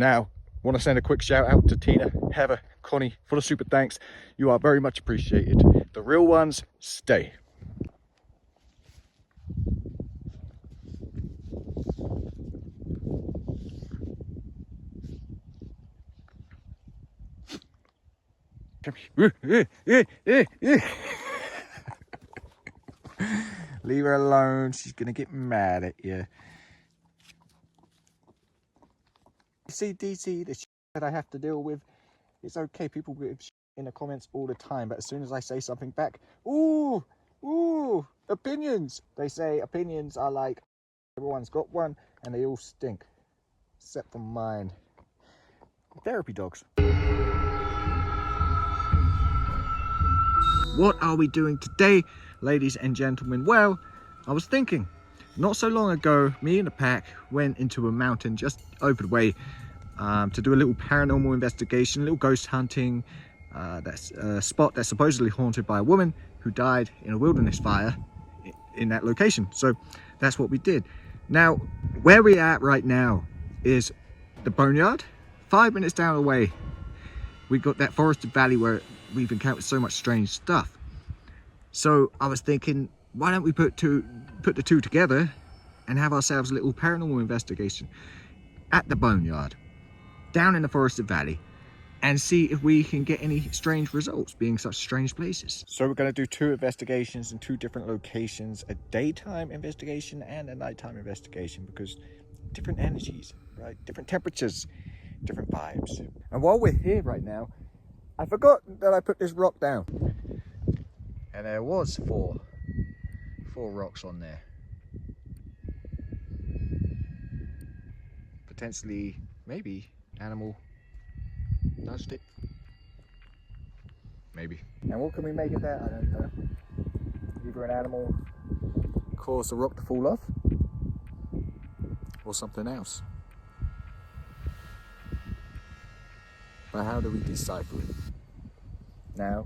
Now, want to send a quick shout out to Tina, Heather, Connie for the super thanks. You are very much appreciated. The real ones stay. Come here. Leave her alone. She's gonna get mad at you. You see, DC, the shit that I have to deal with. It's okay. People give shit in the comments all the time, but as soon as I say something back, ooh, opinions. They say opinions are like everyone's got one, and they all stink, except for mine. Therapy dogs. What are we doing today, ladies and gentlemen? Well, I was thinking, not so long ago, me and the pack went into a mountain just over the way to do a little paranormal investigation, a little ghost hunting. That's a spot that's supposedly haunted by a woman who died in a wilderness fire in that location. So that's what we did. Now, where we're at right now is the Boneyard. 5 minutes down the way, we got that forested valley where we've encountered so much strange stuff. So I was thinking, why don't we put the two together and have ourselves a little paranormal investigation at the Boneyard, down in the forested valley, and see if we can get any strange results, being such strange places. So we're going to do 2 investigations in 2 different locations, a daytime investigation and a nighttime investigation, because different energies, right? Different temperatures, different vibes. And while we're here right now, I forgot that I put this rock down, and there was four rocks on there. Potentially, maybe animal nudged it. Maybe. And what can we make of that? I don't know. Either an animal caused the rock to fall off, or something else. But how do we decipher it? Now,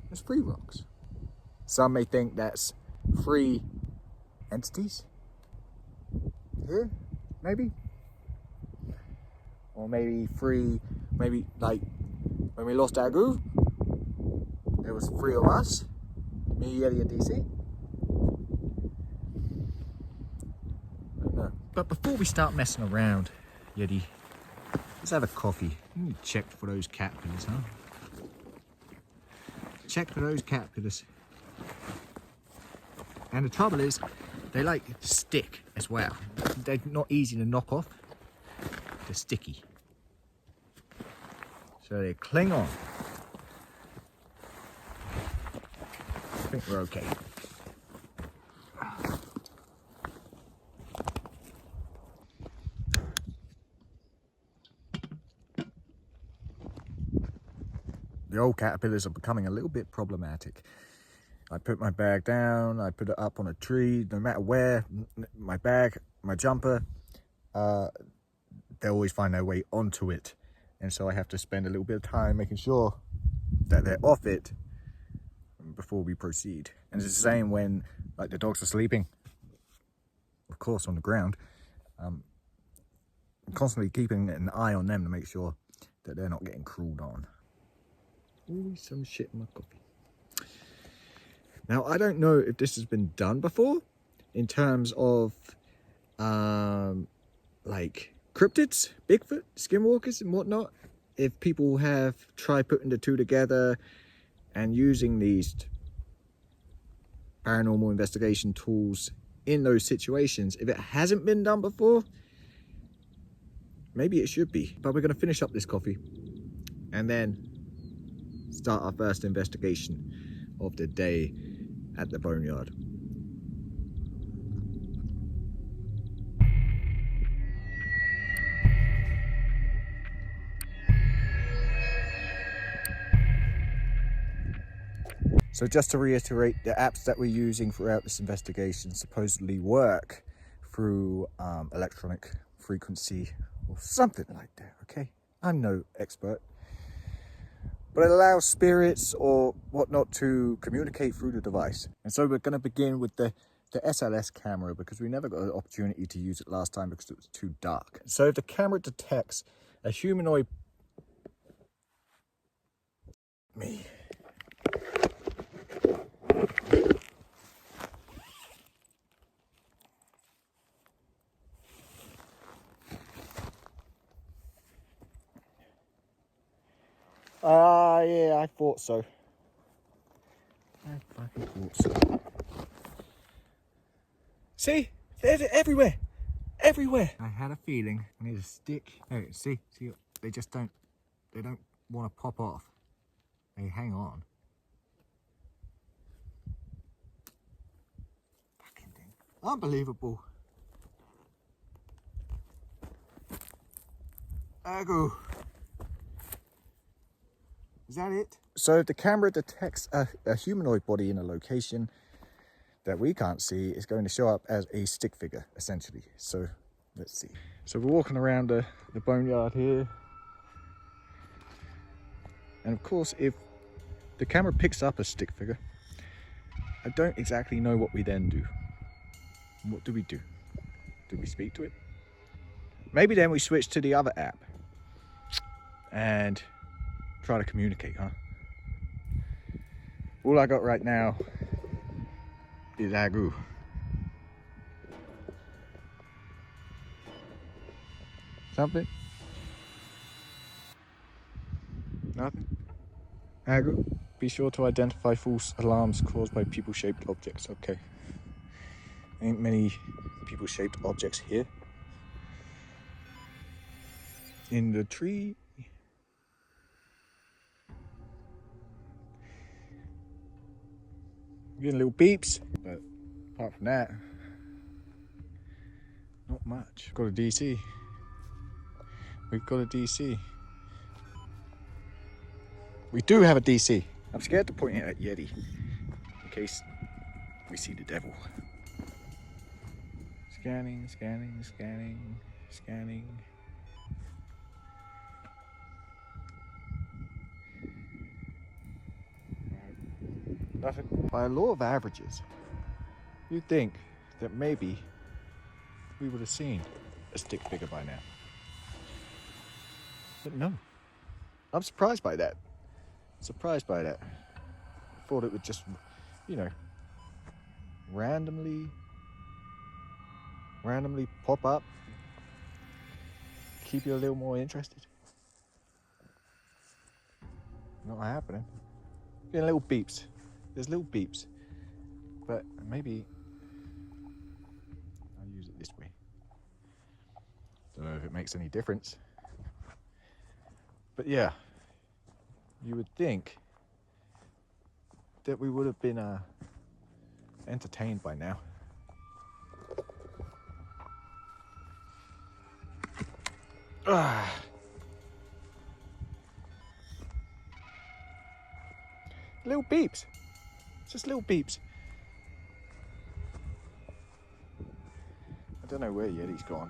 there's 3 rocks. Some may think that's 3 entities. Here, maybe. Or maybe 3, maybe like when we lost our groove, there was 3 of us, me, Yeti, and DC. I don't know. But before we start messing around, Yeti, let's have a coffee. You need to check for those caterpillars, huh? Check for those caterpillars. And the trouble is, they like stick as well. They're not easy to knock off. They're sticky. So they cling on. I think we're okay. The old caterpillars are becoming a little bit problematic. I put my bag down, I put it up on a tree, no matter where, my bag, my jumper, they always find their way onto it. And so I have to spend a little bit of time making sure that they're off it before we proceed. And it's the same when like the dogs are sleeping, of course on the ground. I'm constantly keeping an eye on them to make sure that they're not getting crawled on. Ooh, some shit in my coffee. Now, I don't know if this has been done before in terms of like cryptids, Bigfoot, skinwalkers and whatnot. If people have tried putting the 2 together and using these paranormal investigation tools in those situations, if it hasn't been done before, maybe it should be. But we're going to finish up this coffee and then start our first investigation of the day at the Boneyard. So just to reiterate, the apps that we're using throughout this investigation supposedly work through electronic frequency or something like that, okay? I'm no expert. But it allows spirits or whatnot to communicate through the device. And so we're going to begin with the the SLS camera because we never got an opportunity to use it last time because it was too dark. So if the camera detects a humanoid... Me. Yeah, I thought so. I fucking thought so. See? They're everywhere. Everywhere. I had a feeling I need a stick. Oh, see, they just don't, they don't want to pop off. They hang on. Fucking thing. Unbelievable. Agoo. Is that it? So if the camera detects a humanoid body in a location that we can't see, it's going to show up as a stick figure, essentially. So let's see. So we're walking around the boneyard here. And of course, if the camera picks up a stick figure, I don't exactly know what we then do. What do we do? Do we speak to it? Maybe then we switch to the other app and try to communicate, huh? All I got right now is agoo. Something? Nothing? Agoo? Be sure to identify false alarms caused by people-shaped objects. Okay. Ain't many people-shaped objects here. In the tree. Getting little beeps, but apart from that, not much. Got a DC. We've got a DC. We do have a DC. I'm scared to point it at Yeti in case we see the devil. Scanning, scanning, scanning, scanning. Nothing. By a law of averages, you'd think that maybe we would have seen a stick figure by now. But no. I'm surprised by that. Surprised by that. I thought it would just, you know, randomly pop up, keep you a little more interested. Not happening. Getting little beeps. There's little beeps, but maybe I'll use it this way. Don't know if it makes any difference, but yeah, you would think that we would have been entertained by now. Little beeps. Just little beeps. I don't know where Yeti's gone.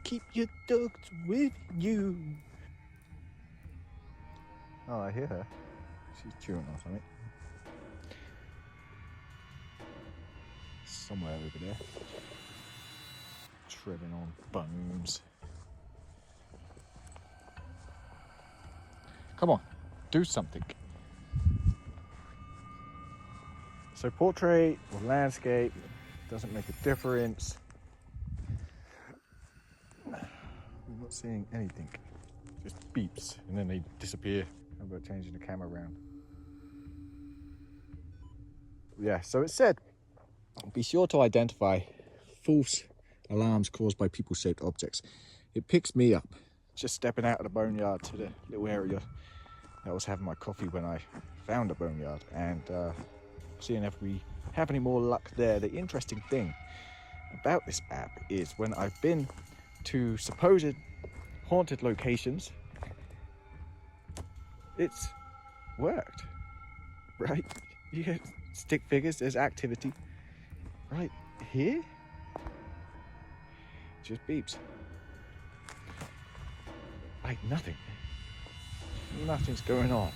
Keep your dogs with you. Oh, I hear her. She's chewing on something. Somewhere over there. Treading on bones. Come on, do something. So portrait or landscape doesn't make a difference. I'm not seeing anything. Just beeps and then they disappear. How about changing the camera around? Yeah, so it said, be sure to identify false alarms caused by people-shaped objects. It picks me up, just stepping out of the boneyard to the little area that I was having my coffee when I found the boneyard, and seeing if we have any more luck there. The interesting thing about this app is when I've been to supposed haunted locations, it's worked, right? You get stick figures, there's activity. Right here, just beeps. Like nothing. Nothing's going on.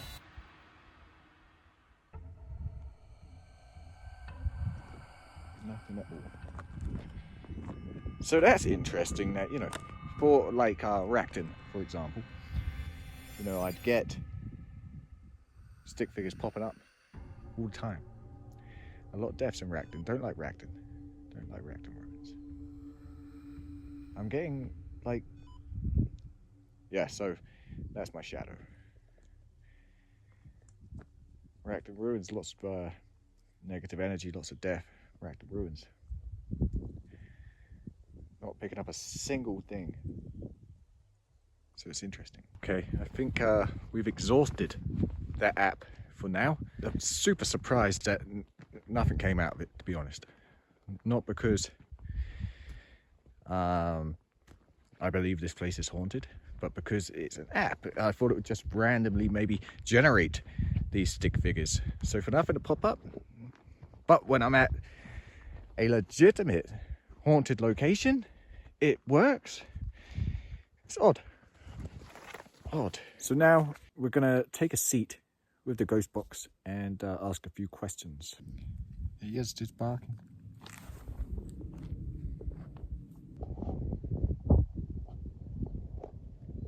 netball. So that's interesting that, you know, for like Racton, for example, you know, I'd get stick figures popping up all the time. A lot of deaths in Racton. Don't like Racton. Don't like Racton ruins. I'm getting like, yeah, so that's my shadow. Racton ruins, lots of negative energy, lots of death. Racton ruins. Not picking up a single thing. So it's interesting. Okay, I think we've exhausted that app for now. I'm super surprised that nothing came out of it, to be honest. Not because I believe this place is haunted, but because it's an app. I thought it would just randomly maybe generate these stick figures. So for nothing to pop up. But when I'm at a legitimate haunted location, it works. It's odd. Odd. So now we're gonna take a seat with the ghost box and ask a few questions. He is just barking.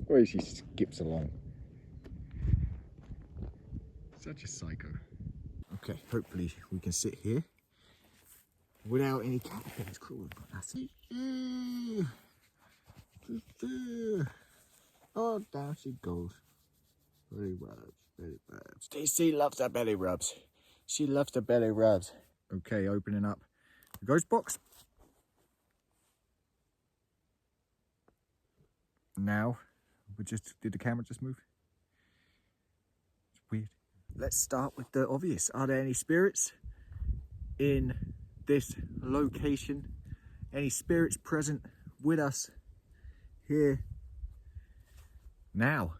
Or she skips along. Such a psycho. Okay, hopefully we can sit here without any caterpillars crawling on us. Oh, down she goes. Belly rubs, belly rubs. Stacy loves her belly rubs. She loves the belly rubs. Okay, opening up the ghost box. Now, did the camera just move? It's weird. Let's start with the obvious. Are there any spirits in this location? Any spirits present with us here now?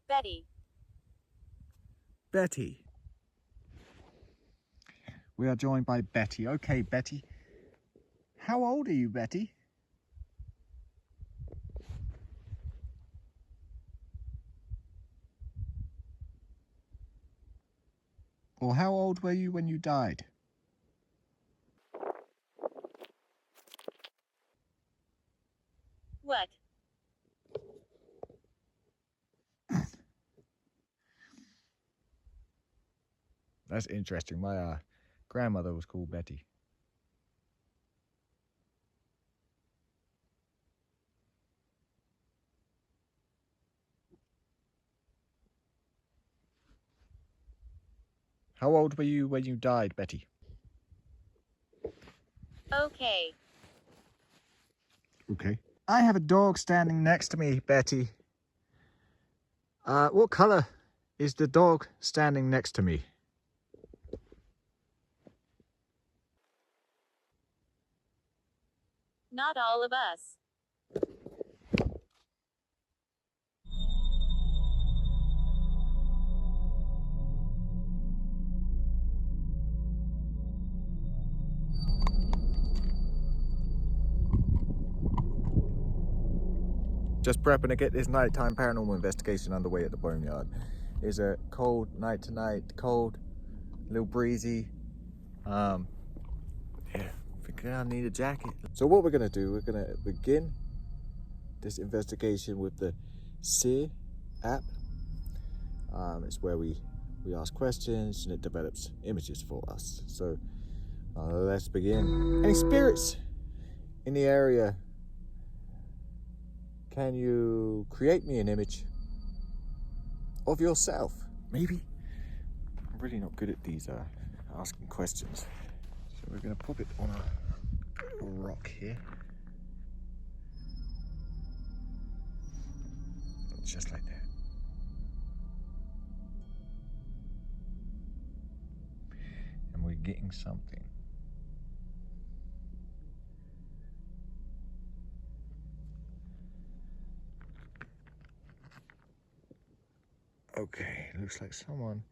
Betty. Betty. We are joined by Betty. Okay, Betty. How old are you, Betty? Or how old were you when you died? What? That's interesting. My grandmother was called Betty. How old were you when you died, Betty? Okay. Okay. I have a dog standing next to me, Betty. What colour is the dog standing next to me? Not all of us. Just prepping to get this nighttime paranormal investigation underway at the Boneyard. It's a cold night tonight, cold, a little breezy. Yeah, I think I need a jacket. So what we're gonna do, we're gonna begin this investigation with the SEER app. It's where we ask questions and it develops images for us. So let's begin. Any spirits in the area? Can you create me an image of yourself? Maybe. I'm really not good at these asking questions. So we're going to pop it on a rock here. Just like that. And we're getting something. Okay, looks like someone.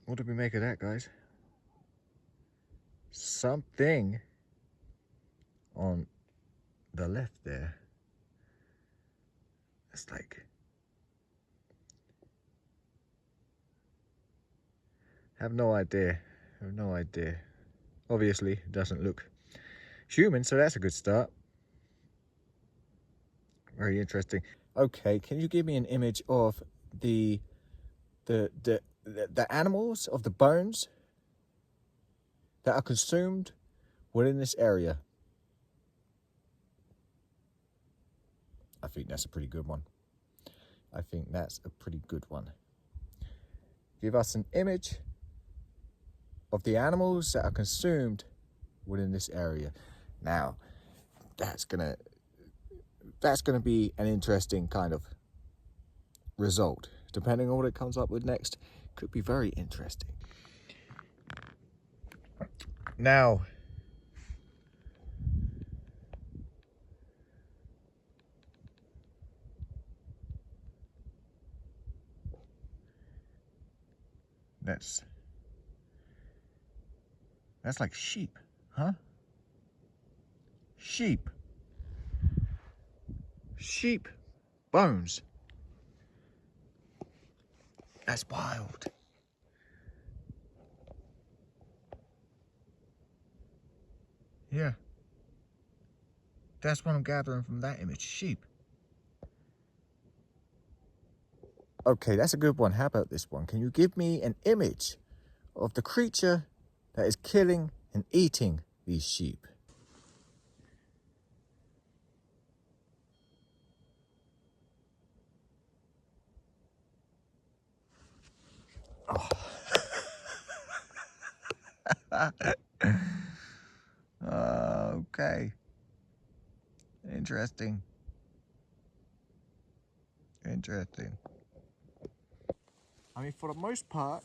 What did we make of that, guys? Something on the left there. It's like, have no idea I have no idea. Obviously, it doesn't look human, so that's a good start. Very interesting. Okay, can you give me an image of the animals, of the bones that are consumed within this area? I think that's a pretty good one. I think that's a pretty good one. Give us an image of the animals that are consumed within this area. Now, that's gonna be an interesting kind of result. Depending on what it comes up with next, could be very interesting. Now, that's like sheep, huh? Sheep bones. That's wild. Yeah, that's what I'm gathering from that image. Sheep. Okay, that's a good one. How about this one? Can you give me an image of the creature that is killing and eating these sheep? Oh. Okay. Interesting. I mean, for the most part,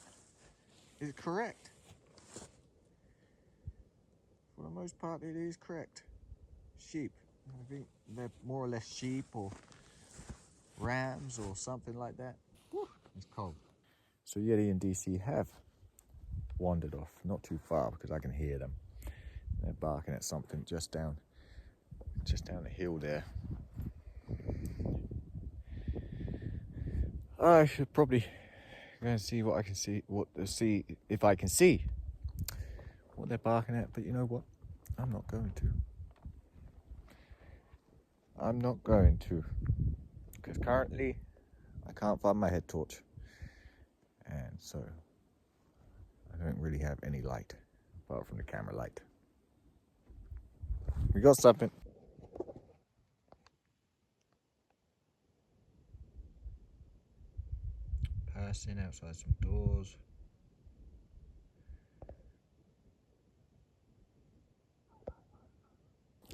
it's correct. For the most part, it is correct. Sheep. I think they're more or less sheep or rams or something like that. Whew, it's cold. So Yeti and DC have wandered off, not too far because I can hear them. They're barking at something just down the hill there. I should probably go and see what I can see, see if I can see what they're barking at. But you know what? I'm not going to, because currently I can't find my head torch, and so I don't really have any light apart from the camera light. We got something. Passing outside some doors.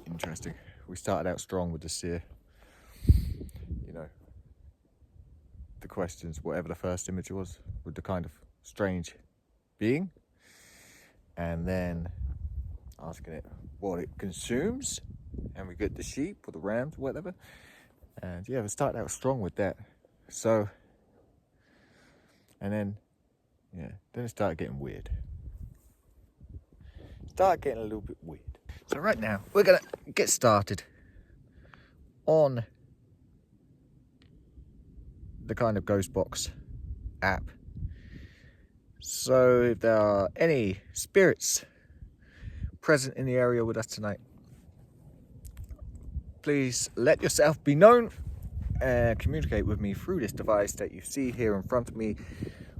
Interesting. We started out strong with the seer. You know, the questions, whatever the first image was, with the kind of strange being, and then asking it what it consumes, and we get the sheep or the rams, whatever. And yeah, we started out strong with that. So, and then, yeah, then it started getting weird. Started getting a little bit weird. So right now, we're gonna get started on the kind of ghost box app. So if there are any spirits present in the area with us tonight, please let yourself be known and communicate with me through this device that you see here in front of me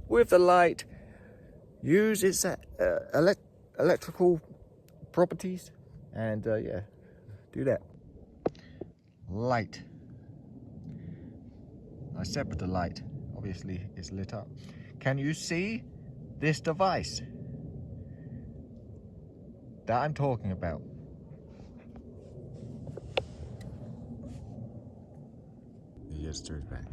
with the light. Use its electrical properties, and yeah, do that. Light. I said with the light, obviously it's lit up. Can you see this device that I'm talking about? The Yester is back.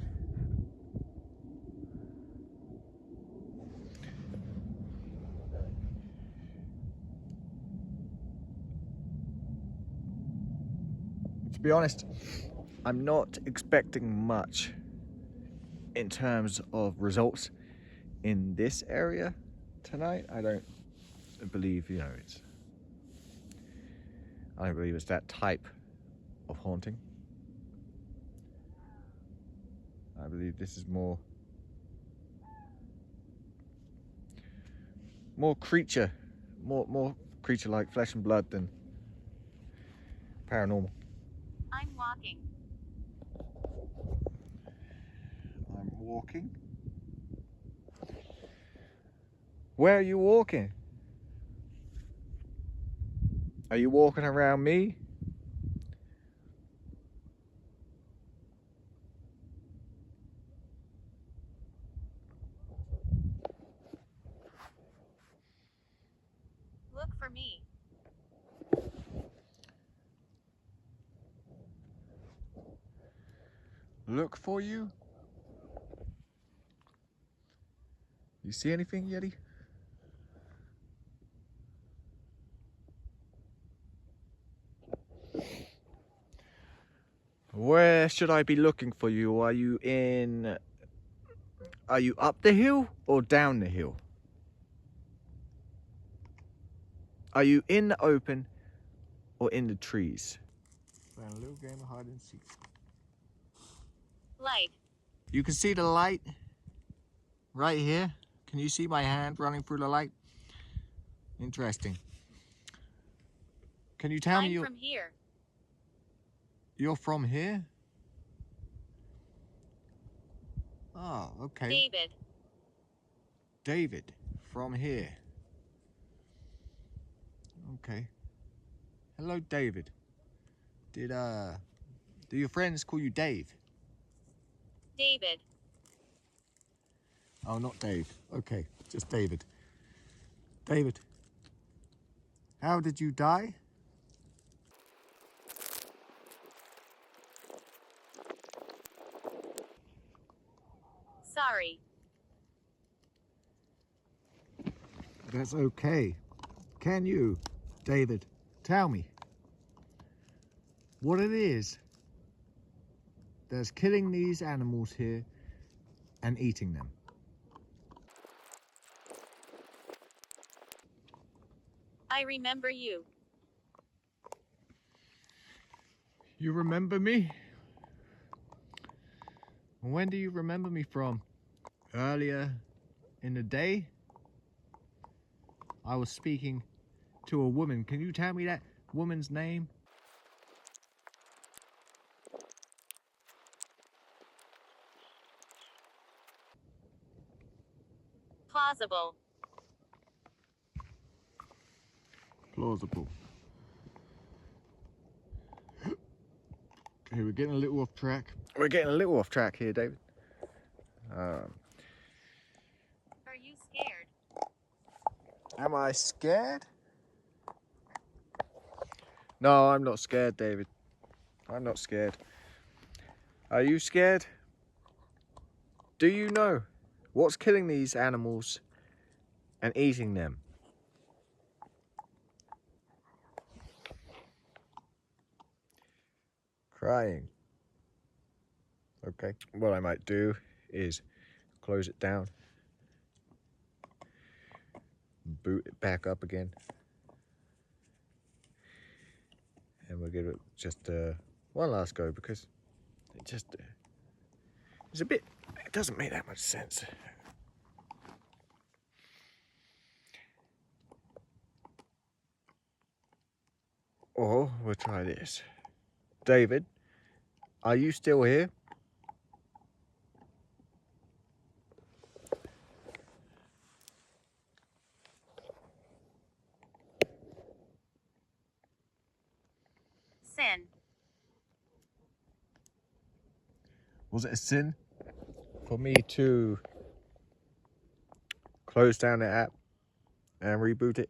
To be honest, I'm not expecting much in terms of results in this area tonight. I don't believe, you know, I don't believe it's that type of haunting. I believe this is more more creature, more creature like flesh and blood than paranormal. I'm walking. I'm walking. Where are you walking? Are you walking around me? Look for me. Look for you? You see anything, Yeti? Where should I be looking for you? Are you up the hill or down the hill? Are you in the open or in the trees? Playing a little game of hide and seek. Light. You can see the light right here. Can you see my hand running through the light? Interesting. Can you tell me I'm from here. you're from here? Oh, okay. David. David, from here. Okay. Hello, David. Do your friends call you Dave? David. Oh, not Dave. Okay, just David. David, how did you die? Sorry. That's okay. Can you, David, tell me what it is that's killing these animals here and eating them? I remember you. You remember me? When do you remember me from? Earlier in the day? I was speaking to a woman. Can you tell me that woman's name? Plausible. Plausible. Okay, we're getting a little off track. We're getting a little off track here, David. Are you scared? Am I scared? No, I'm not scared, David. I'm not scared. Are you scared? Do you know what's killing these animals and eating them? Crying. Okay. What I might do is close it down, boot it back up again, and we'll give it just one last go because it's a bit, it doesn't make that much sense. Or we'll try this. David, are you still here? Sin. Was it a sin for me to close down the app and reboot it?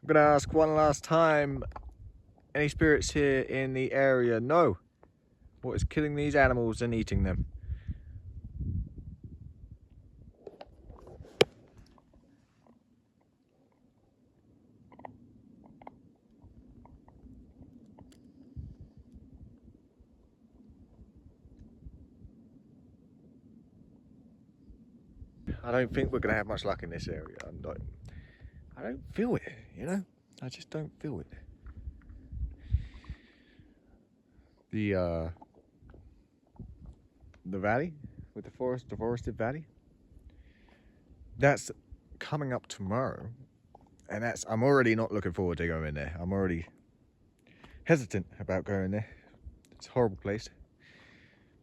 I'm gonna ask one last time, any spirits here in the area know what is killing these animals and eating them? I don't think we're gonna have much luck in this area. I don't feel it, you know? I just don't feel it. The valley with the forested valley, that's coming up tomorrow, and I'm already not looking forward to going there. I'm already hesitant about going there. It's a horrible place.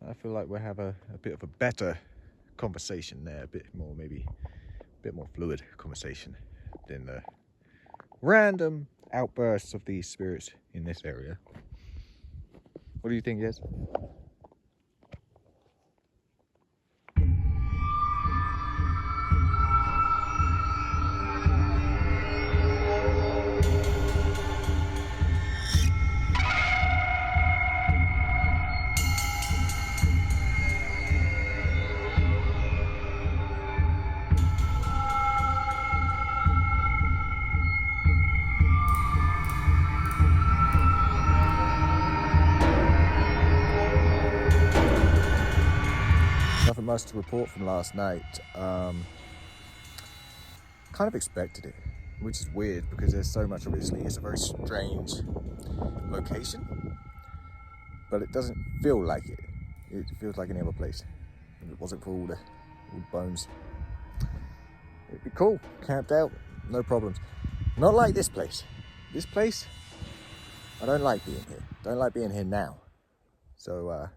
I feel like we'll have a bit of a better conversation there, a bit more, maybe a bit more fluid conversation than the random outbursts of these spirits in this area. What do you think, Yes? Nothing much to report from last night. Kind of expected it, which is weird because there's so much. Obviously, it's a very strange location, but it doesn't feel like it. It feels like any other place. If it wasn't for all the bones, it'd be cool. Camped out, no problems. Not like this place. This place, I don't like being here. Don't like being here now. So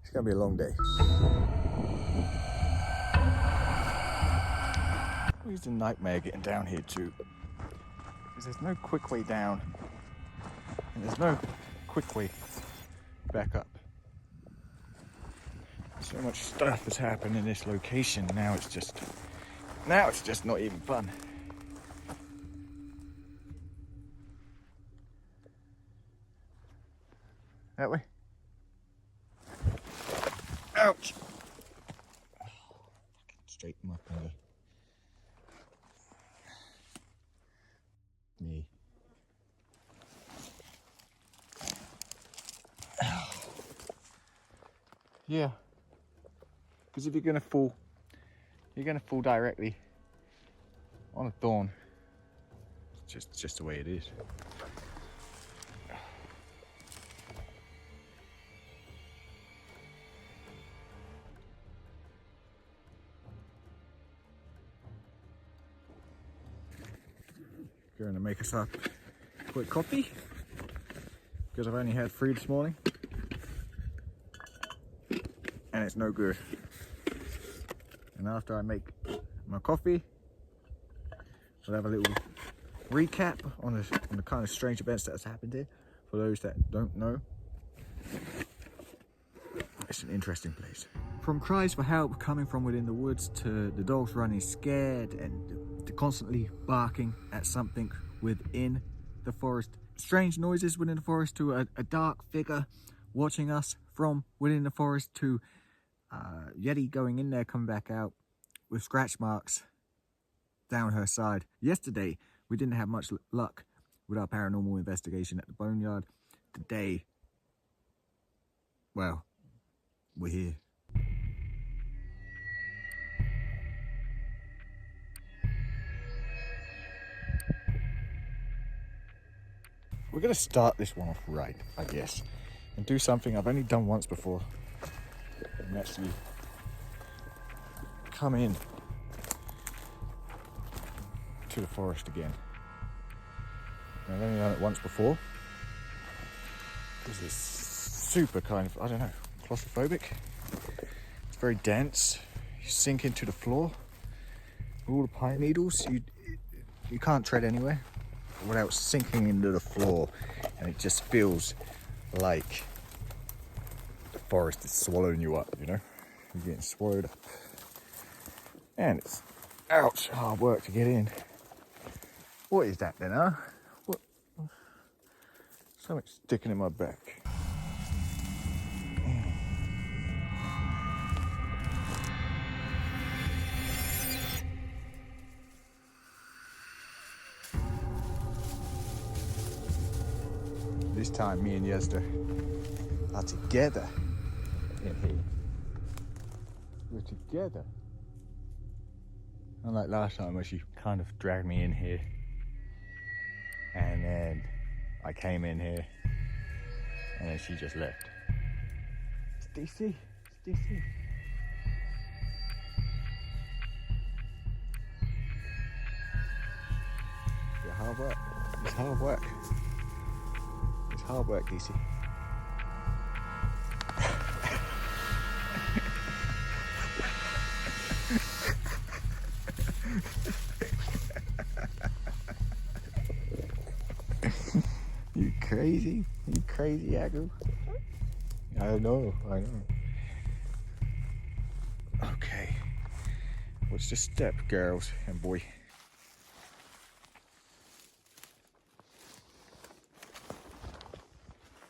it's gonna be a long day. It's a nightmare getting down here too, because there's no quick way down and there's no quick way back up. So much stuff has happened in this location. Now it's just not even fun. That way. Ouch! Straighten up under me. Yeah. Because if you're gonna fall directly on a thorn. It's just the way it is. Going to make us up a quick coffee because I've only had 3 this morning and it's no good. And after I make my coffee, we'll have a little recap on the kind of strange events that has happened here. For those that don't know, it's an interesting place. From cries for help coming from within the woods to the dogs running scared and to constantly barking at something within the forest. Strange noises within the forest to a dark figure watching us from within the forest to Yeti going in there, coming back out with scratch marks down her side. Yesterday, we didn't have much luck with our paranormal investigation at the Boneyard. Today, well, we're here. We're going to start this one off right, I guess, and do something I've only done once before, and actually come in to the forest again. And I've only done it once before, because it's super kind of, I don't know, claustrophobic. It's very dense. You sink into the floor. All the pine needles, you can't tread anywhere without sinking into the floor, and it just feels like the forest is swallowing you up, you know? You're getting swallowed up. And it's, ouch, hard work to get in. What is that then, huh? What? Something's sticking in my back. This time me and Yester are together in here. We're together. Unlike last time where she kind of dragged me in here. And then I came in here. And then she just left. It's DC. It's DC. It's hard work. It's hard work. It's hard work, DC. You crazy? You crazy, Agro? I know. Okay. What's the step, girls and boy?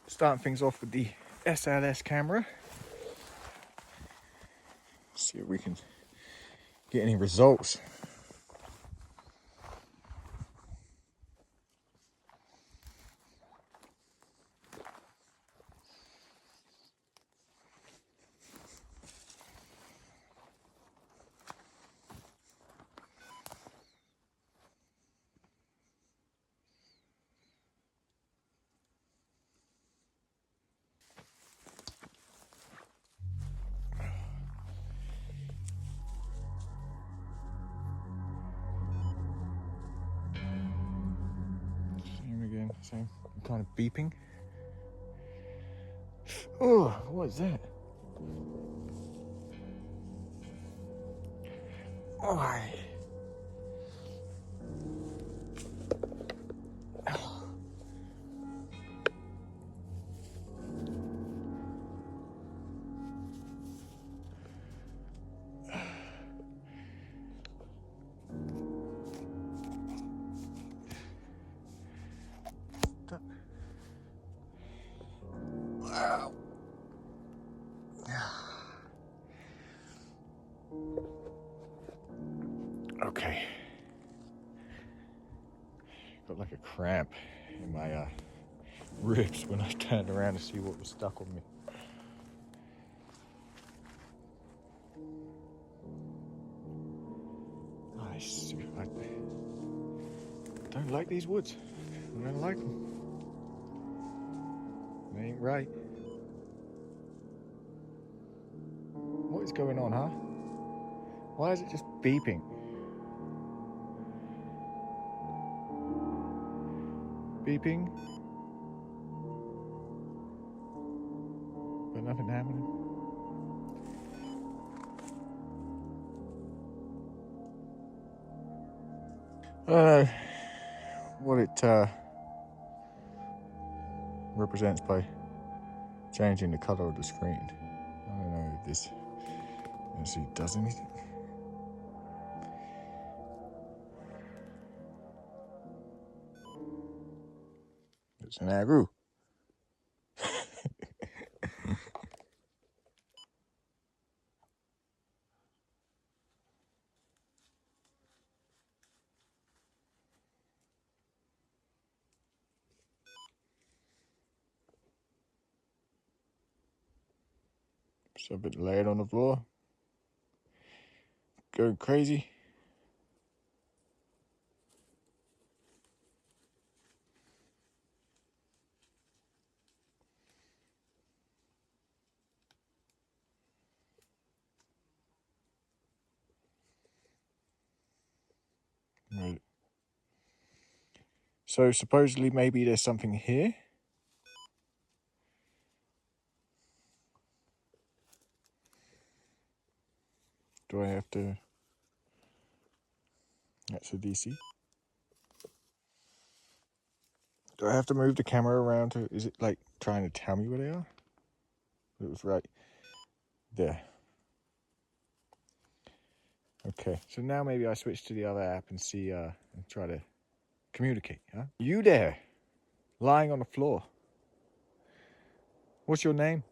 Starting things off with the SLS camera. See if we can get any results. Same again, same kind of beeping. Oh, what is that? Oh, wow. Okay. Got like a cramp in my ribs when I turned around to see what was stuck on me. I don't like these woods. I don't like them. They ain't right. What is going on, huh? Why is it just beeping? Beeping. But nothing happening. I don't know what it represents by changing the color of the screen. I don't know if this actually does anything. It's an agro. So a bit laid on the floor. Going crazy. Right. So supposedly maybe there's something here. Do I have to? That's a DC. Do I have to move the camera around to? Is it like trying to tell me where they are? It was right there. Okay, so now maybe I switch to the other app and see and try to communicate. Huh? You there, lying on the floor. What's your name?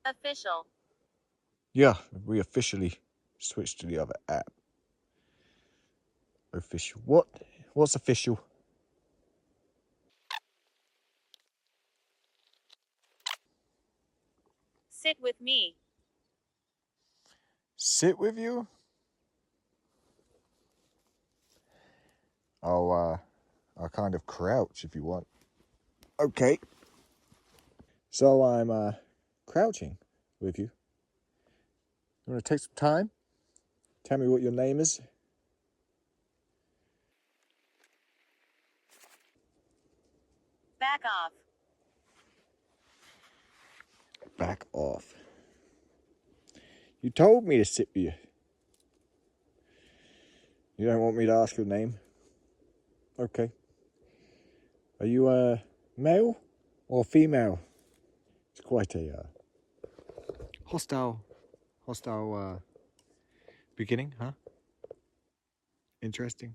Official. Yeah, we officially switched to the other app. Official. What? What's official? Sit with me. Sit with you? I'll kind of crouch if you want. Okay. So I'm crouching with you. You want to take some time? Tell me what your name is. Back off. Back off. You told me to sit with you. You don't want me to ask your name? Okay. Are you a male or female? It's quite a hostile beginning, huh? Interesting.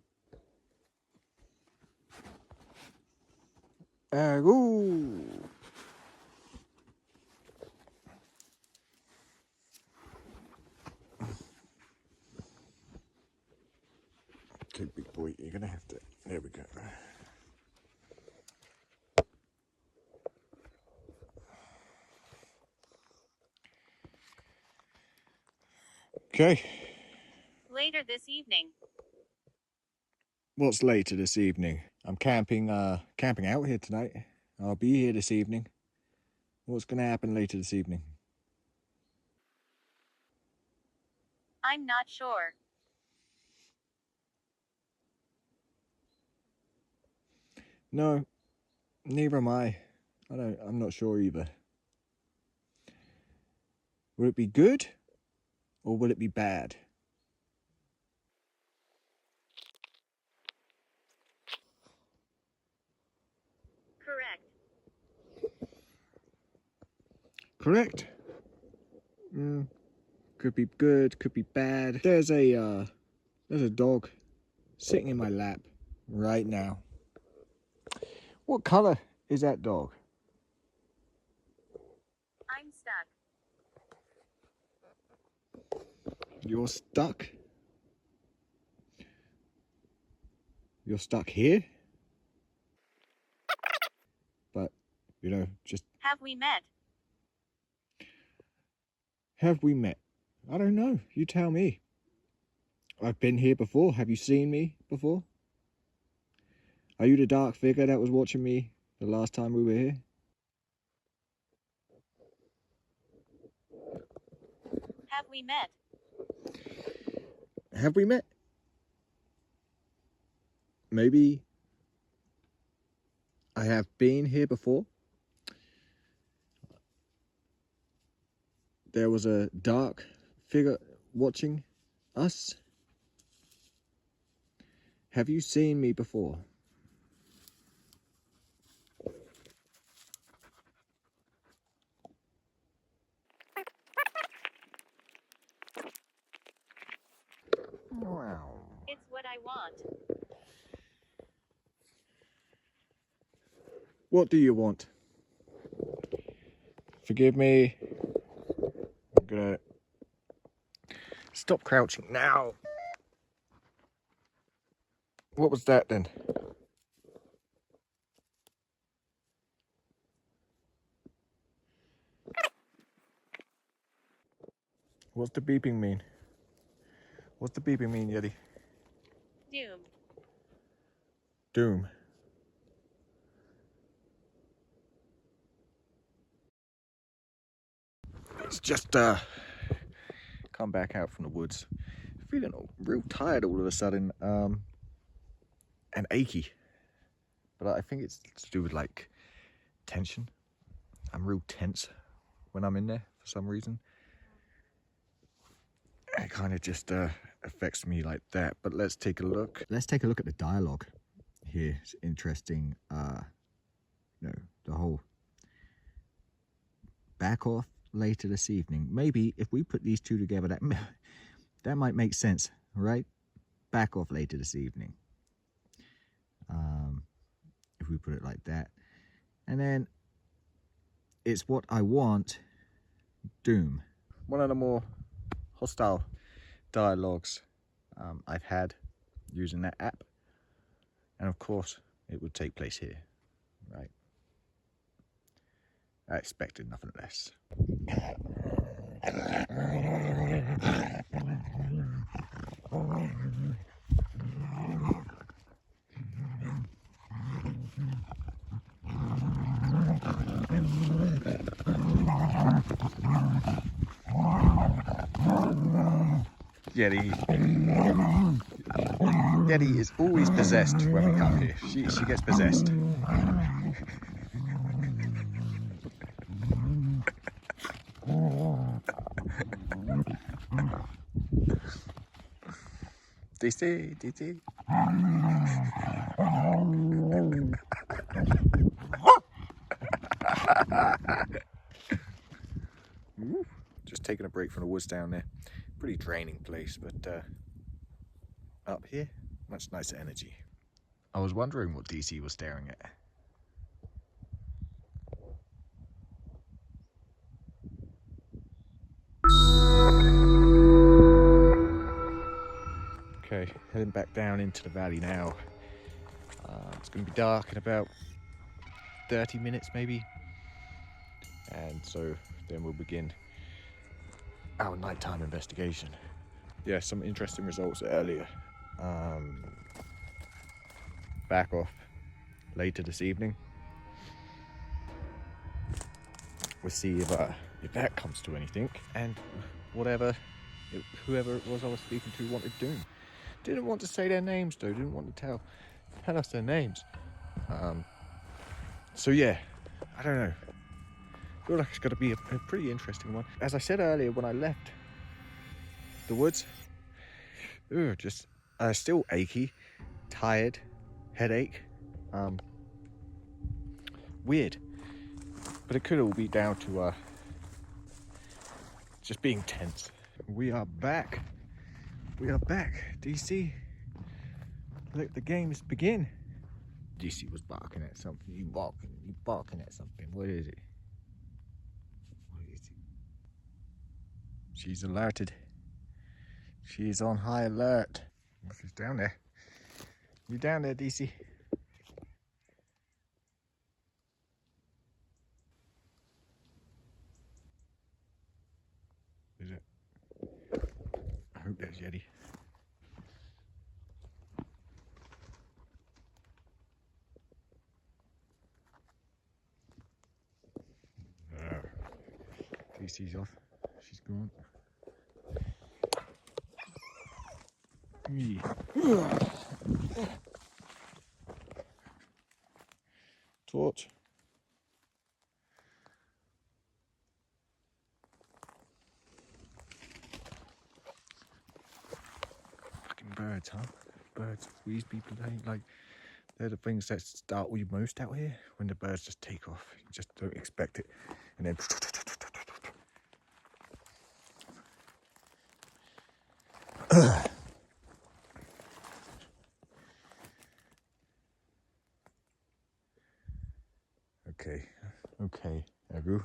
Ooh. Okay, big boy, you're gonna have to. There we go. Okay. Later this evening. What's later this evening? I'm camping out here tonight. I'll be here this evening. What's gonna happen later this evening? I'm not sure. No, neither am I. I'm not sure either. Will it be good or will it be bad? Correct. Correct. Could be good, could be bad. There's a dog sitting in my lap right now. What color is that dog? I'm stuck. You're stuck? You're stuck here? But, just... Have we met? Have we met? I don't know. You tell me. I've been here before. Have you seen me before? Are you the dark figure that was watching me the last time we were here? Have we met? Have we met? Maybe I have been here before. There was a dark figure watching us. Have you seen me before? Wow. It's what I want. What do you want? Forgive me. I'm gonna stop crouching now. What was that then? What's the beeping mean? What's the beeping mean, Yeti? Doom. Doom. It's just come back out from the woods. Feeling real tired all of a sudden, and achy. But I think it's to do with like tension. I'm real tense when I'm in there for some reason. It kind of just affects me like that. But let's take a look. Let's take a look at the dialogue here. It's interesting. The whole back off later this evening. Maybe if we put these two together, that might make sense, right? Back off later this evening. If we put it like that. And then it's what I want, doom. One of the more hostile dialogues I've had using that app. And of course, it would take place here, right? I expected nothing less. Yeti is always possessed when we come here. She gets possessed. DC. Just taking a break from the woods down there. Pretty draining place, but up here, much nicer energy. I was wondering what DC was staring at. Okay, heading back down into the valley now. It's going to be dark in about 30 minutes maybe. And so then we'll begin our nighttime investigation. Yeah, some interesting results earlier. Back off later this evening. We'll see if that comes to anything. And whoever it was I was speaking to wanted doing. Didn't want to say their names though, didn't want to tell us their names. So yeah, I don't know. I feel like it's going to be a pretty interesting one. As I said earlier, when I left the woods, just still achy, tired, headache, weird. But it could all be down to just being tense. We are back. DC. Let the games begin. DC was barking at something. You barking at something. What is it? She's alerted. She's on high alert. She's down there. You down there, DC? Is it? I hope there's Yeti. DC's off. She's gone. Torch. Fucking birds, huh? Birds, these people, they're the things that startle you most out here. When the birds just take off, you just don't expect it, and then. Okay, Agu.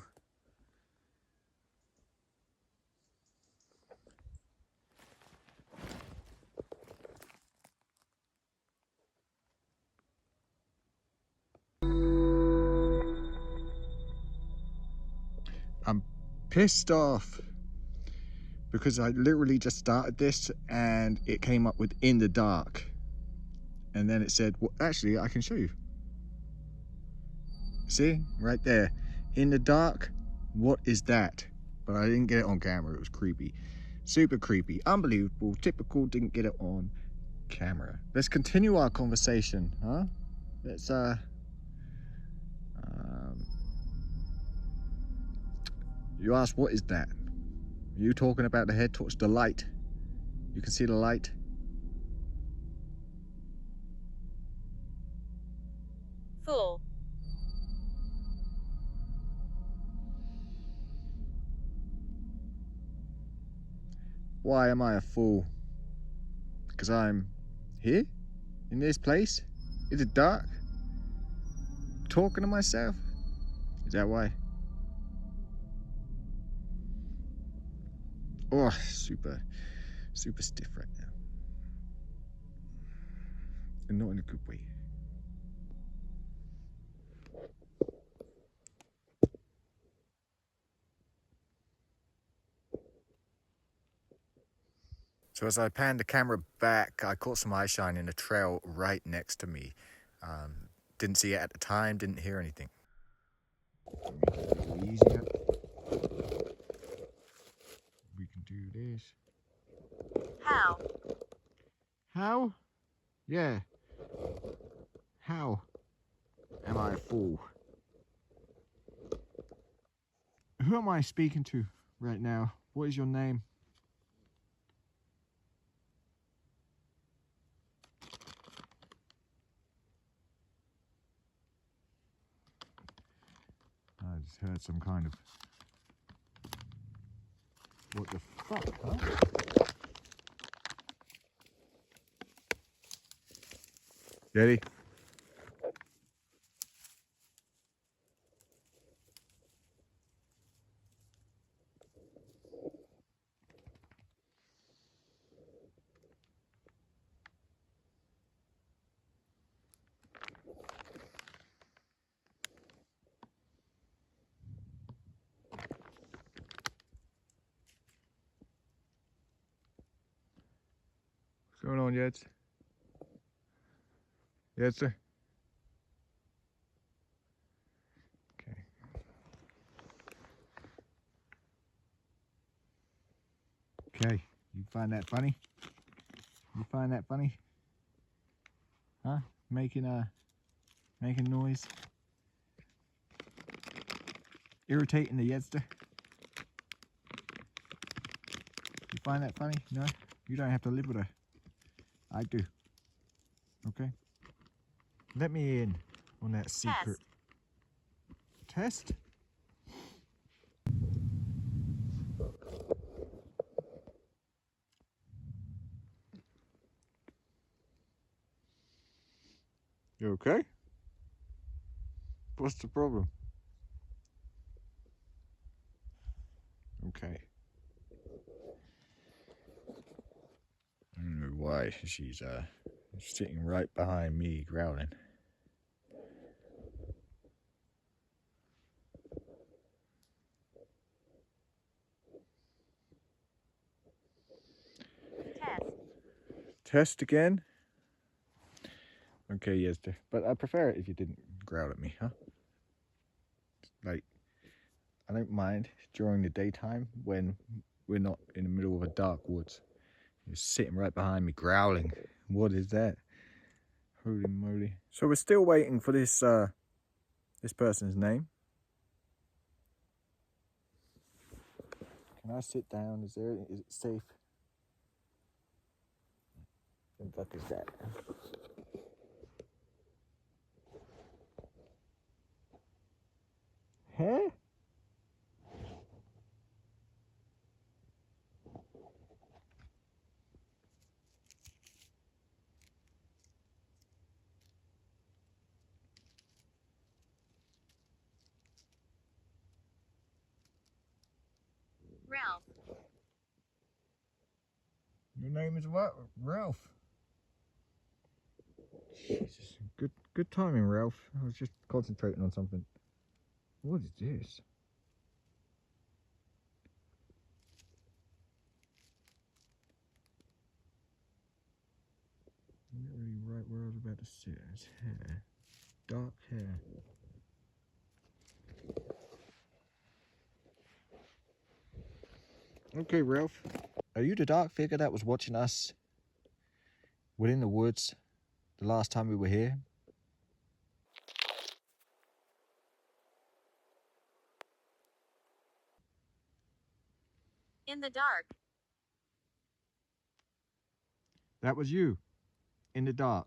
I'm pissed off because I literally just started this and it came up with in the dark, and then it said, well, actually I can show you. See, right there, in the dark, what is that? But I didn't get it on camera. It was creepy, super creepy, unbelievable, typical. Didn't get it on camera. Let's continue our conversation, huh? Let's you asked, what is that? Are you talking about the head torch, the light? You can see the light. Fool. Why am I a fool? Because I'm here? In this place? Is it dark? Talking to myself? Is that why? Oh, super stiff right now. And not in a good way. So as I panned the camera back, I caught some eyeshine in a trail right next to me. Didn't see it at the time, didn't hear anything. Make it a little easier. We can do this. How? How? Yeah. How am I a fool? Who am I speaking to right now? What is your name? I just heard some kind of... What the fuck, huh? Ready? What's going on, Yeds? Yes, sir. Okay. Okay. You find that funny? You find that funny? Huh? Making noise? Irritating the Yedster? You find that funny? No? You don't have to live with her. I do. Okay? Let me in on that secret test. You okay? What's the problem? Okay. I don't know why she's sitting right behind me growling. Test. Test again? Okay, yes, but I prefer it if you didn't growl at me, huh? Like, I don't mind during the daytime when we're not in the middle of a dark woods. You're sitting right behind me growling. What is that? Holy moly. So we're still waiting for this this person's name. Can I sit down? Is it safe? What the fuck is that? Huh? Ralph. Your name is what? Ralph. Jesus. Good timing, Ralph. I was just concentrating on something. What is this? I'm not really right where I was about to sit. It's hair. Dark hair. Okay, Ralph. Are you the dark figure that was watching us within the woods the last time we were here? In the dark. That was you. In the dark.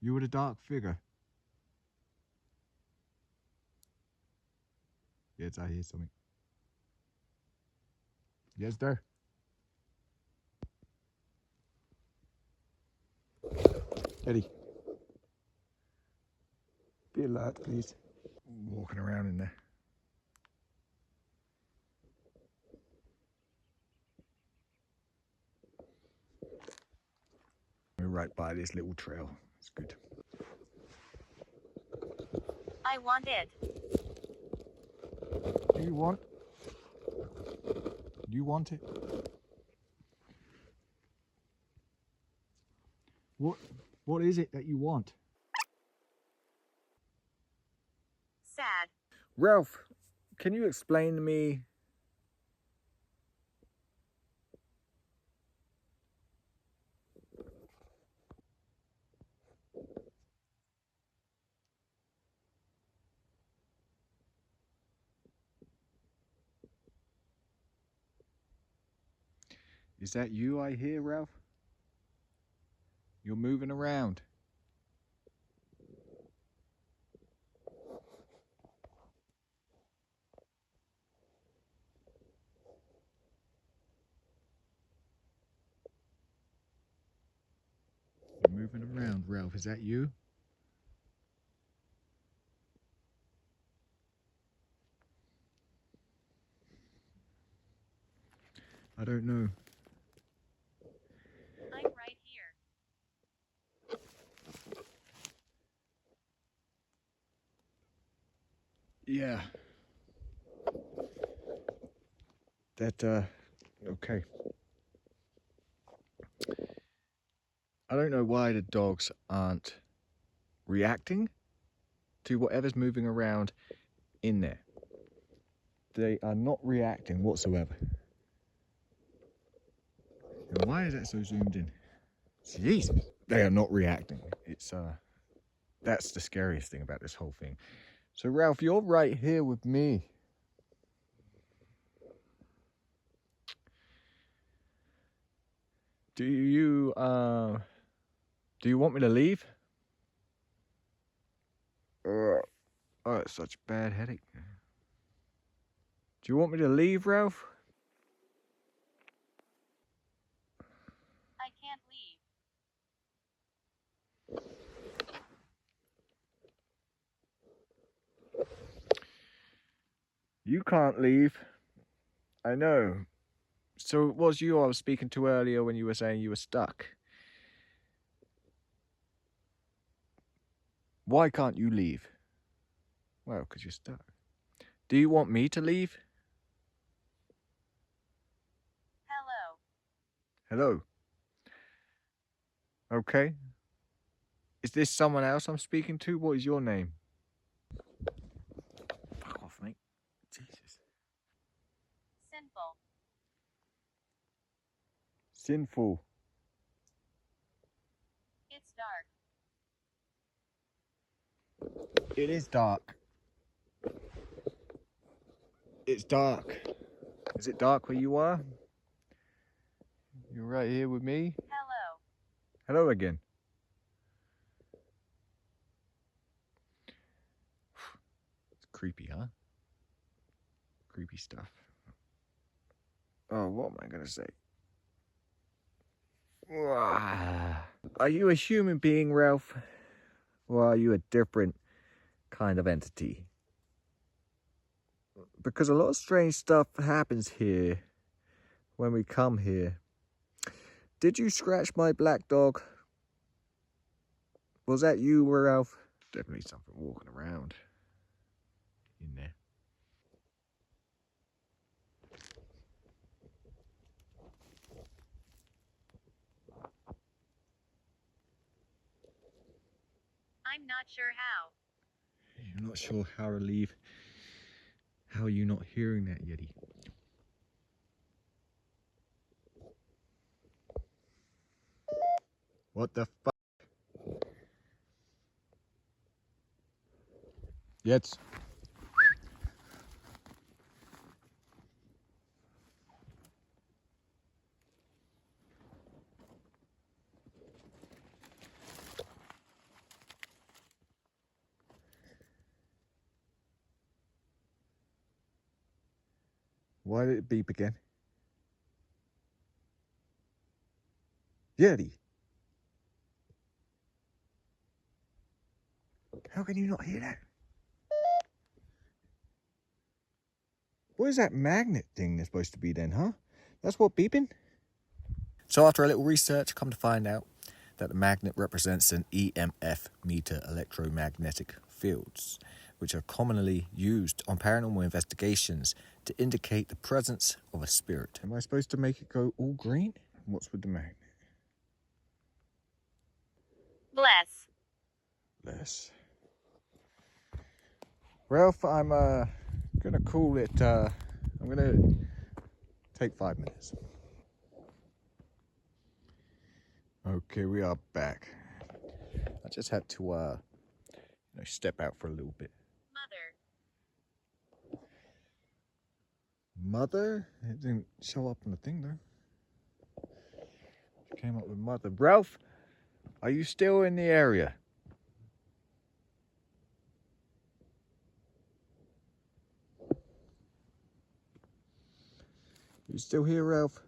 You were the dark figure. Yes, I hear something. Yes, there. Eddie. Be alert, please. Walking around in there. We're right by this little trail. It's good. I want it. Do you want? Do you want it? What is it that you want? Sad. Ralph, can you explain to me? Is that you I hear, Ralph? You're moving around. You're moving around, Ralph. Is that you? I don't know. I'm right here. Yeah. Okay. I don't know why the dogs aren't reacting to whatever's moving around in there. They are not reacting whatsoever. And why is that so zoomed in? Jesus. They are not reacting. It's that's the scariest thing about this whole thing. So Ralph, you're right here with me. Do you want me to leave? Oh, it's such a bad headache. Do you want me to leave, Ralph? I can't leave. You can't leave. I know. So it was you I was speaking to earlier when you were saying you were stuck. Why can't you leave? Well, because you're stuck. Do you want me to leave? Hello. Hello. Okay. Is this someone else I'm speaking to? What is your name? Fuck off, mate. Jesus. Sinful. Sinful. It's dark. It is dark. It's dark. Is it dark where you are? You're right here with me? Hello. Hello again. It's creepy, huh? Creepy stuff. Oh, what am I gonna say? Are you a human being, Ralph? Or are you a different kind of entity? Because a lot of strange stuff happens here when we come here. Did you scratch my black dog? Was that you, Ralph? Definitely something walking around in there. I'm not sure how. You're not sure how to leave. How are you not hearing that, Yeti? What the fuck? Jetzt. Why did it beep again? Yeti. How can you not hear that? What is that magnet thing that's supposed to be then, huh? That's what beeping? So after a little research, come to find out that the magnet represents an EMF meter, electromagnetic fields, which are commonly used on paranormal investigations to indicate the presence of a spirit. Am I supposed to make it go all green? What's with the magnet? Bless. Less. Ralph, I'm gonna call it, I'm gonna take 5 minutes. Okay, we are back. I just had to, step out for a little bit. Mother? It didn't show up on the thing though. She came up with mother. Ralph, are you still in the area? You still here, Ralph?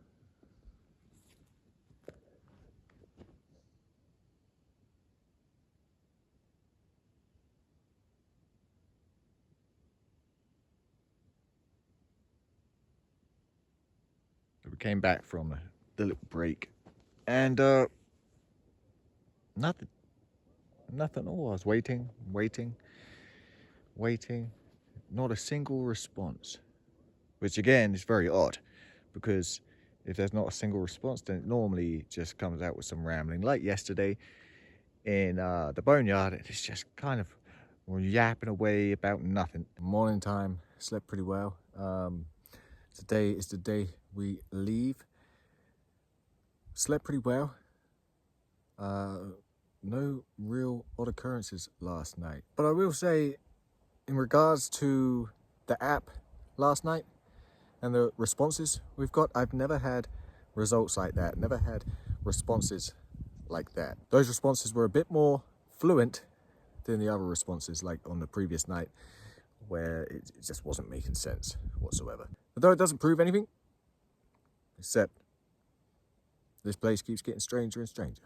We came back from the little break, and nothing at all. I was waiting, not a single response, which again is very odd, because if there's not a single response, then it normally just comes out with some rambling, like yesterday in the Boneyard. It's just kind of yapping away about nothing. Morning time, slept pretty well. Today is the day we leave. Slept pretty well. No real odd occurrences last night. But I will say, in regards to the app last night and the responses we've got, I've never had results like that. Never had responses like that. Those responses were a bit more fluent than the other responses, like on the previous night, where it just wasn't making sense whatsoever. Although it doesn't prove anything, except this place keeps getting stranger and stranger.